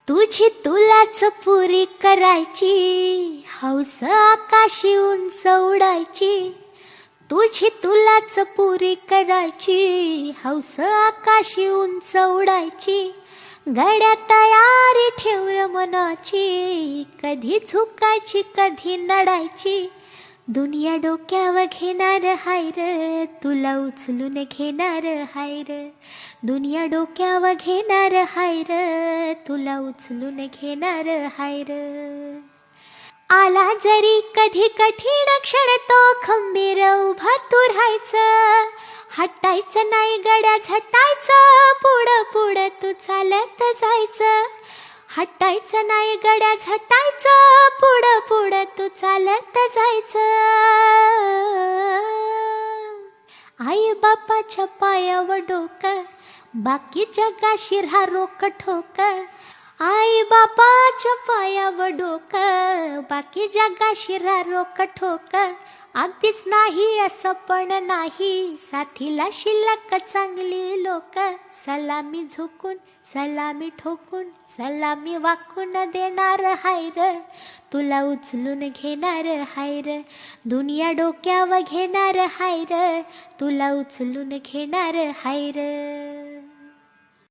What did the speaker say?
तुझी तुलाच पुरी करायची, हौस आकाशी उंच उडायची. तुझी तुलाच पुरी करायची, हौस आकाशी उंच उडायची. गड्या तयारी ठेव र मनाची, कधी झुकायची कधी नडायची. दुनिया डोक्यावर घेणार हाय र, तुला उचलून घेणार हाय र. दुनिया डोक्यावर घेणार हाय र, तुला उचलून घेणार हाय र. आला जरी कधी कठीण क्षण तो खंबीर उभा तू राहायचं. हटायचं नाही गड्या झटायचं, पुढं पुढं तू चालत जायचं. हटायचं नाही गड्या झटायचं, पुढं पुढं तू चालत जायचं. आई बापाच्या पायावर डोकं, बाकी जगाशी राहा रोक ठोक. आई बापाच्या पायावर डोकं, बाकी जगाशी राहा रोक ठोक. अगदीच नाही असं पण नाही, साथीला शिल्लक चांगली लोक. सलामी झुकून सलामी ठोकून, सलामी वाकून देणार हाय र, तुला उचलून घेणार हाय र. दुनिया डोक्यावर घेणार हाय र, तुला उचलून घेणार हाय र.